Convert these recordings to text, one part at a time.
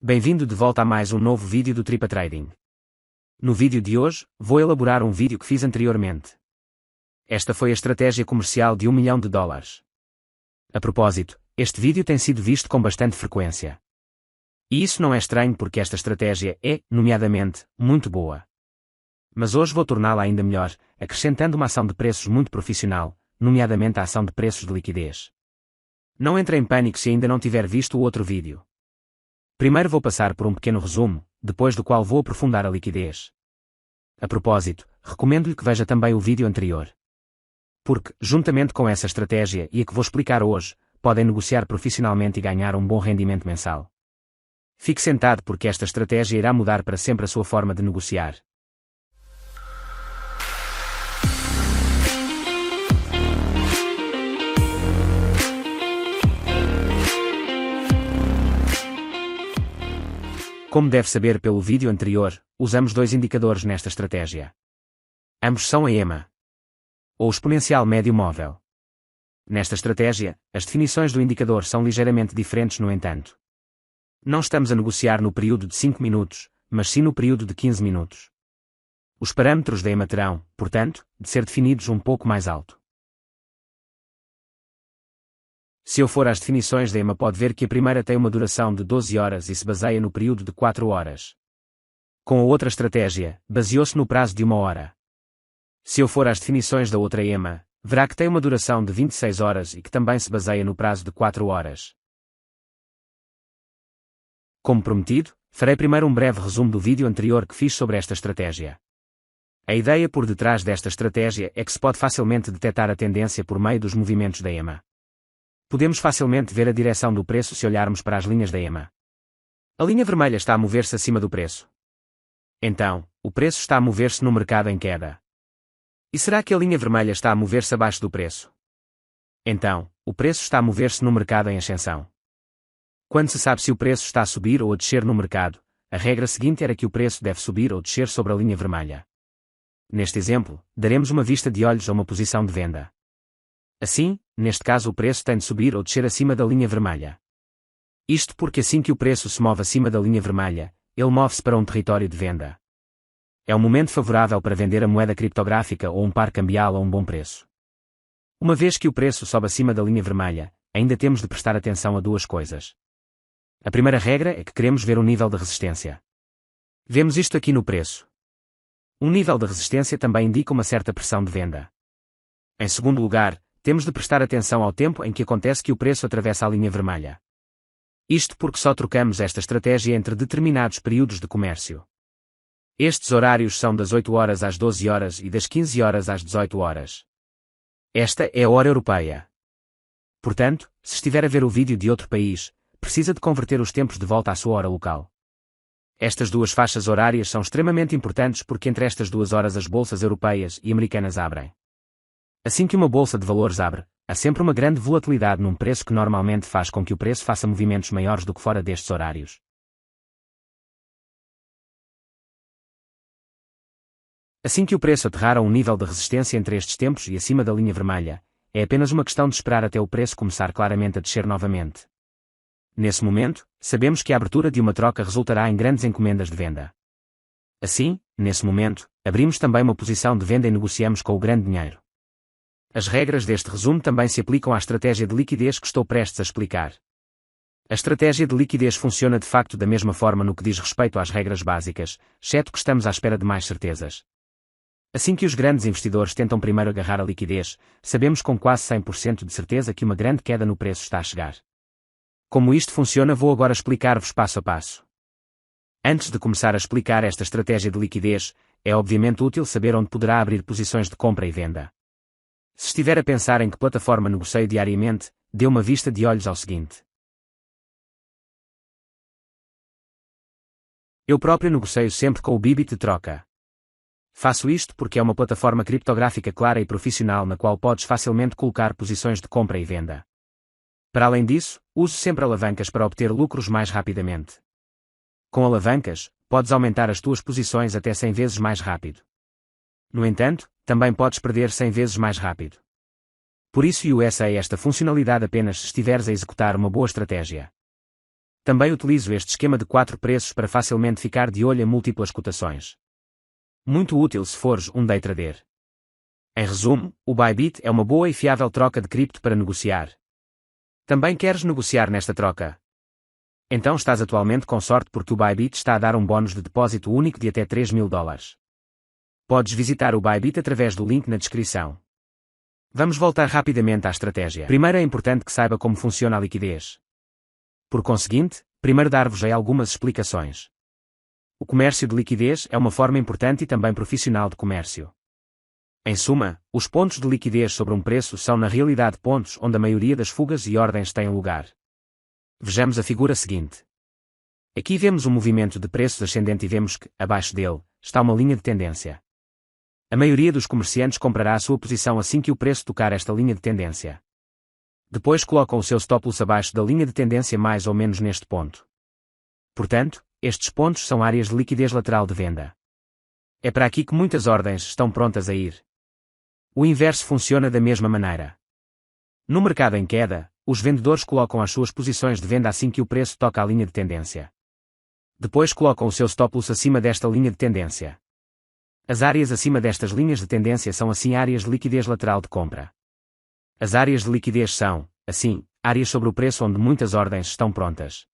Bem-vindo de volta a mais um novo vídeo do TripaTrading. No vídeo de hoje, vou elaborar um vídeo que fiz anteriormente. Esta foi a estratégia comercial de $1 milhão. A propósito, este vídeo tem sido visto com bastante frequência. E isso não é estranho porque esta estratégia é, nomeadamente, muito boa. Mas hoje vou torná-la ainda melhor, acrescentando uma ação de preços muito profissional, nomeadamente a ação de preços de liquidez. Não entre em pânico se ainda não tiver visto o outro vídeo. Primeiro vou passar por um pequeno resumo, depois do qual vou aprofundar a liquidez. A propósito, recomendo-lhe que veja também o vídeo anterior. Porque, juntamente com essa estratégia e a que vou explicar hoje, podem negociar profissionalmente e ganhar um bom rendimento mensal. Fique sentado porque esta estratégia irá mudar para sempre a sua forma de negociar. Como deve saber pelo vídeo anterior, usamos dois indicadores nesta estratégia. Ambos são a EMA, ou exponencial médio móvel. Nesta estratégia, as definições do indicador são ligeiramente diferentes no entanto. Não estamos a negociar no período de 5 minutos, mas sim no período de 15 minutos. Os parâmetros da EMA terão, portanto, de ser definidos um pouco mais alto. Se eu for às definições da EMA pode ver que a primeira tem uma duração de 12 horas e se baseia no período de 4 horas. Com a outra estratégia, baseou-se no prazo de 1 hora. Se eu for às definições da outra EMA, verá que tem uma duração de 26 horas e que também se baseia no prazo de 4 horas. Como prometido, farei primeiro um breve resumo do vídeo anterior que fiz sobre esta estratégia. A ideia por detrás desta estratégia é que se pode facilmente detectar a tendência por meio dos movimentos da EMA. Podemos facilmente ver a direção do preço se olharmos para as linhas da EMA. A linha vermelha está a mover-se acima do preço. Então, o preço está a mover-se no mercado em queda. E será que a linha vermelha está a mover-se abaixo do preço? Então, o preço está a mover-se no mercado em ascensão. Quando se sabe se o preço está a subir ou a descer no mercado, a regra seguinte era que o preço deve subir ou descer sobre a linha vermelha. Neste exemplo, daremos uma vista de olhos a uma posição de venda. Assim, neste caso o preço tem de subir ou descer acima da linha vermelha. Isto porque assim que o preço se move acima da linha vermelha, ele move-se para um território de venda. É um momento favorável para vender a moeda criptográfica ou um par cambial a um bom preço. Uma vez que o preço sobe acima da linha vermelha, ainda temos de prestar atenção a duas coisas. A primeira regra é que queremos ver o nível de resistência. Vemos isto aqui no preço. Um nível de resistência também indica uma certa pressão de venda. Em segundo lugar, temos de prestar atenção ao tempo em que acontece que o preço atravessa a linha vermelha. Isto porque só trocamos esta estratégia entre determinados períodos de comércio. Estes horários são das 8 horas às 12 horas e das 15 horas às 18 horas. Esta é a hora europeia. Portanto, se estiver a ver o vídeo de outro país, precisa de converter os tempos de volta à sua hora local. Estas duas faixas horárias são extremamente importantes porque entre estas duas horas as bolsas europeias e americanas abrem. Assim que uma bolsa de valores abre, há sempre uma grande volatilidade num preço que normalmente faz com que o preço faça movimentos maiores do que fora destes horários. Assim que o preço aterrar a um nível de resistência entre estes tempos e acima da linha vermelha, é apenas uma questão de esperar até o preço começar claramente a descer novamente. Nesse momento, sabemos que a abertura de uma troca resultará em grandes encomendas de venda. Assim, nesse momento, abrimos também uma posição de venda e negociamos com o grande dinheiro. As regras deste resumo também se aplicam à estratégia de liquidez que estou prestes a explicar. A estratégia de liquidez funciona de facto da mesma forma no que diz respeito às regras básicas, exceto que estamos à espera de mais certezas. Assim que os grandes investidores tentam primeiro agarrar a liquidez, sabemos com quase 100% de certeza que uma grande queda no preço está a chegar. Como isto funciona, vou agora explicar-vos passo a passo. Antes de começar a explicar esta estratégia de liquidez, é obviamente útil saber onde poderá abrir posições de compra e venda. Se estiver a pensar em que plataforma negocio diariamente, dê uma vista de olhos ao seguinte. Eu próprio negocio sempre com o Bybit Troca. Faço isto porque é uma plataforma criptográfica clara e profissional na qual podes facilmente colocar posições de compra e venda. Para além disso, uso sempre alavancas para obter lucros mais rapidamente. Com alavancas, podes aumentar as tuas posições até 100 vezes mais rápido. No entanto, também podes perder 100 vezes mais rápido. Por isso usa esta funcionalidade apenas se estiveres a executar uma boa estratégia. Também utilizo este esquema de 4 preços para facilmente ficar de olho em múltiplas cotações. Muito útil se fores um day trader. Em resumo, o Bybit é uma boa e fiável troca de cripto para negociar. Também queres negociar nesta troca? Então estás atualmente com sorte porque o Bybit está a dar um bónus de depósito único de até $3.000. Podes visitar o Bybit através do link na descrição. Vamos voltar rapidamente à estratégia. Primeiro é importante que saiba como funciona a liquidez. Por conseguinte, primeiro dar-vos algumas explicações. O comércio de liquidez é uma forma importante e também profissional de comércio. Em suma, os pontos de liquidez sobre um preço são na realidade pontos onde a maioria das fugas e ordens têm lugar. Vejamos a figura seguinte. Aqui vemos um movimento de preços ascendente e vemos que, abaixo dele, está uma linha de tendência. A maioria dos comerciantes comprará a sua posição assim que o preço tocar esta linha de tendência. Depois colocam o seu stop loss abaixo da linha de tendência mais ou menos neste ponto. Portanto, estes pontos são áreas de liquidez lateral de venda. É para aqui que muitas ordens estão prontas a ir. O inverso funciona da mesma maneira. No mercado em queda, os vendedores colocam as suas posições de venda assim que o preço toca a linha de tendência. Depois colocam o seu stop loss acima desta linha de tendência. As áreas acima destas linhas de tendência são assim áreas de liquidez lateral de compra. As áreas de liquidez são, assim, áreas sobre o preço onde muitas ordens estão prontas.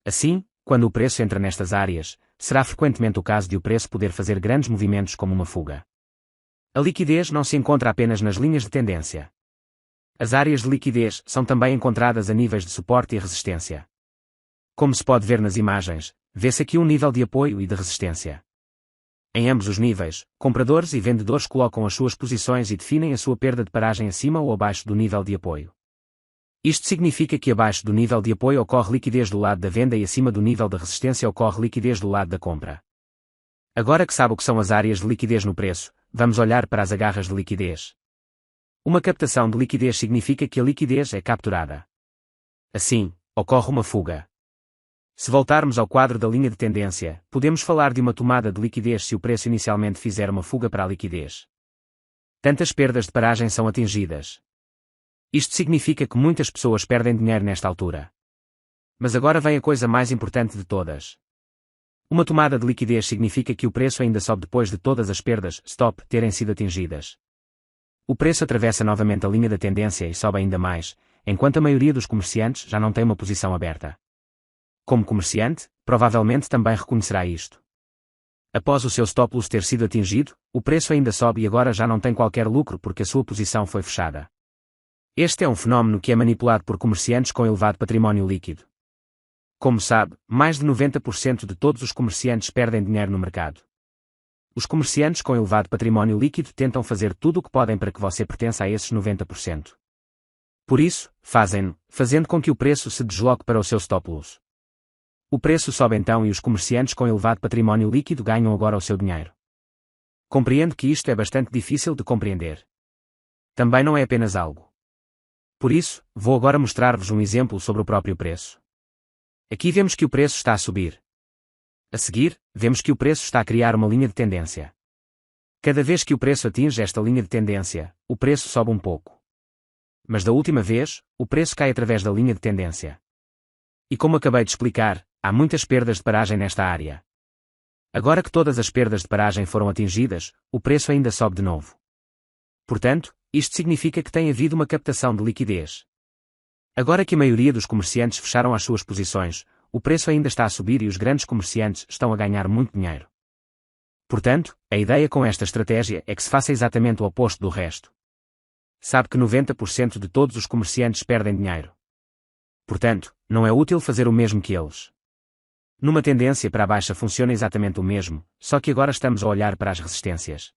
Assim, quando o preço entra nestas áreas, será frequentemente o caso de o preço poder fazer grandes movimentos como uma fuga. A liquidez não se encontra apenas nas linhas de tendência. As áreas de liquidez são também encontradas a níveis de suporte e resistência. Como se pode ver nas imagens, vê-se aqui um nível de apoio e de resistência. Em ambos os níveis, compradores e vendedores colocam as suas posições e definem a sua perda de paragem acima ou abaixo do nível de apoio. Isto significa que abaixo do nível de apoio ocorre liquidez do lado da venda e acima do nível de resistência ocorre liquidez do lado da compra. Agora que sabe o que são as áreas de liquidez no preço, vamos olhar para as agarras de liquidez. Uma captação de liquidez significa que a liquidez é capturada. Assim, ocorre uma fuga. Se voltarmos ao quadro da linha de tendência, podemos falar de uma tomada de liquidez se o preço inicialmente fizer uma fuga para a liquidez. Tantas perdas de paragem são atingidas. Isto significa que muitas pessoas perdem dinheiro nesta altura. Mas agora vem a coisa mais importante de todas. Uma tomada de liquidez significa que o preço ainda sobe depois de todas as perdas stop terem sido atingidas. O preço atravessa novamente a linha da tendência e sobe ainda mais, enquanto a maioria dos comerciantes já não tem uma posição aberta. Como comerciante, provavelmente também reconhecerá isto. Após o seu stop loss ter sido atingido, o preço ainda sobe e agora já não tem qualquer lucro porque a sua posição foi fechada. Este é um fenómeno que é manipulado por comerciantes com elevado património líquido. Como sabe, mais de 90% de todos os comerciantes perdem dinheiro no mercado. Os comerciantes com elevado património líquido tentam fazer tudo o que podem para que você pertença a esses 90%. Por isso, fazem-no, fazendo com que o preço se desloque para o seu stop loss. O preço sobe então e os comerciantes com elevado património líquido ganham agora o seu dinheiro. Compreendo que isto é bastante difícil de compreender. Também não é apenas algo. Por isso, vou agora mostrar-vos um exemplo sobre o próprio preço. Aqui vemos que o preço está a subir. A seguir, vemos que o preço está a criar uma linha de tendência. Cada vez que o preço atinge esta linha de tendência, o preço sobe um pouco. Mas da última vez, o preço cai através da linha de tendência. E como acabei de explicar, há muitas perdas de paragem nesta área. Agora que todas as perdas de paragem foram atingidas, o preço ainda sobe de novo. Portanto, isto significa que tem havido uma captação de liquidez. Agora que a maioria dos comerciantes fecharam as suas posições, o preço ainda está a subir e os grandes comerciantes estão a ganhar muito dinheiro. Portanto, a ideia com esta estratégia é que se faça exatamente o oposto do resto. Sabe que 90% de todos os comerciantes perdem dinheiro. Portanto, não é útil fazer o mesmo que eles. Numa tendência para a baixa funciona exatamente o mesmo, só que agora estamos a olhar para as resistências.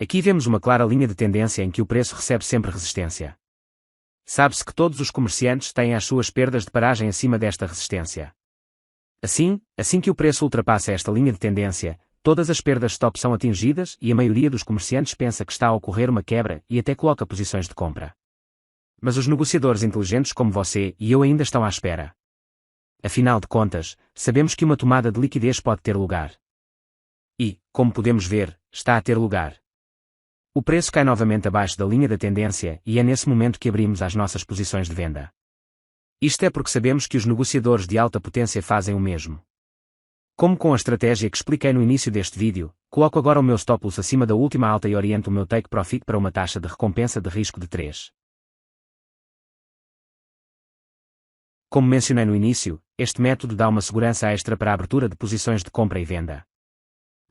Aqui vemos uma clara linha de tendência em que o preço recebe sempre resistência. Sabe-se que todos os comerciantes têm as suas perdas de paragem acima desta resistência. Assim que o preço ultrapassa esta linha de tendência, todas as perdas stop são atingidas e a maioria dos comerciantes pensa que está a ocorrer uma quebra e até coloca posições de compra. Mas os negociadores inteligentes como você e eu ainda estão à espera. Afinal de contas, sabemos que uma tomada de liquidez pode ter lugar. E, como podemos ver, está a ter lugar. O preço cai novamente abaixo da linha da tendência e é nesse momento que abrimos as nossas posições de venda. Isto é porque sabemos que os negociadores de alta potência fazem o mesmo. Como com a estratégia que expliquei no início deste vídeo, coloco agora o meu stop loss acima da última alta e oriento o meu take profit para uma taxa de recompensa de risco de 3. Como mencionei no início, este método dá uma segurança extra para a abertura de posições de compra e venda.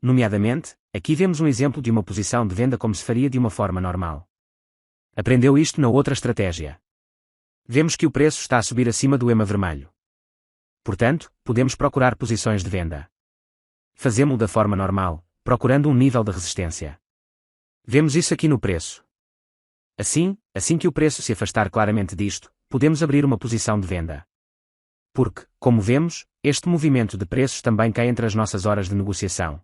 Nomeadamente, aqui vemos um exemplo de uma posição de venda como se faria de uma forma normal. Aprendeu isto na outra estratégia. Vemos que o preço está a subir acima do EMA vermelho. Portanto, podemos procurar posições de venda. Fazemo-lo da forma normal, procurando um nível de resistência. Vemos isso aqui no preço. Assim que o preço se afastar claramente disto, podemos abrir uma posição de venda. Porque, como vemos, este movimento de preços também cai entre as nossas horas de negociação.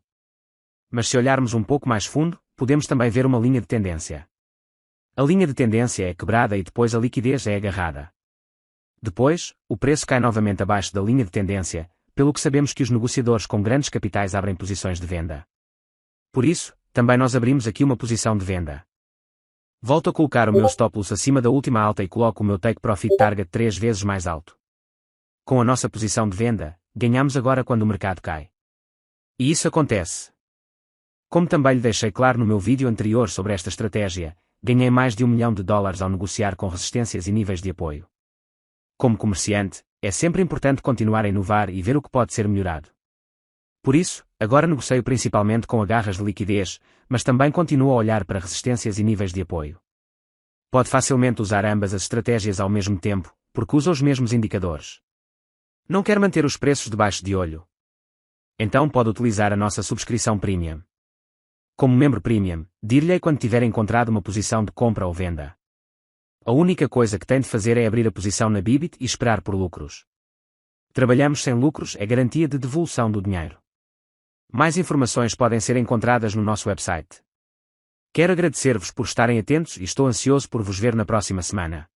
Mas se olharmos um pouco mais fundo, podemos também ver uma linha de tendência. A linha de tendência é quebrada e depois a liquidez é agarrada. Depois, o preço cai novamente abaixo da linha de tendência, pelo que sabemos que os negociadores com grandes capitais abrem posições de venda. Por isso, também nós abrimos aqui uma posição de venda. Volto a colocar o meu stop loss acima da última alta e coloco o meu take profit target 3 vezes mais alto. Com a nossa posição de venda, ganhamos agora quando o mercado cai. E isso acontece. Como também lhe deixei claro no meu vídeo anterior sobre esta estratégia, ganhei mais de $1 milhão ao negociar com resistências e níveis de apoio. Como comerciante, é sempre importante continuar a inovar e ver o que pode ser melhorado. Por isso, agora negocio principalmente com agarras de liquidez, mas também continuo a olhar para resistências e níveis de apoio. Pode facilmente usar ambas as estratégias ao mesmo tempo, porque usa os mesmos indicadores. Não quer manter os preços debaixo de olho? Então pode utilizar a nossa subscrição Premium. Como membro Premium, dir-lhe quando tiver encontrado uma posição de compra ou venda. A única coisa que tem de fazer é abrir a posição na Bybit e esperar por lucros. Trabalhamos sem lucros é garantia de devolução do dinheiro. Mais informações podem ser encontradas no nosso website. Quero agradecer-vos por estarem atentos e estou ansioso por vos ver na próxima semana.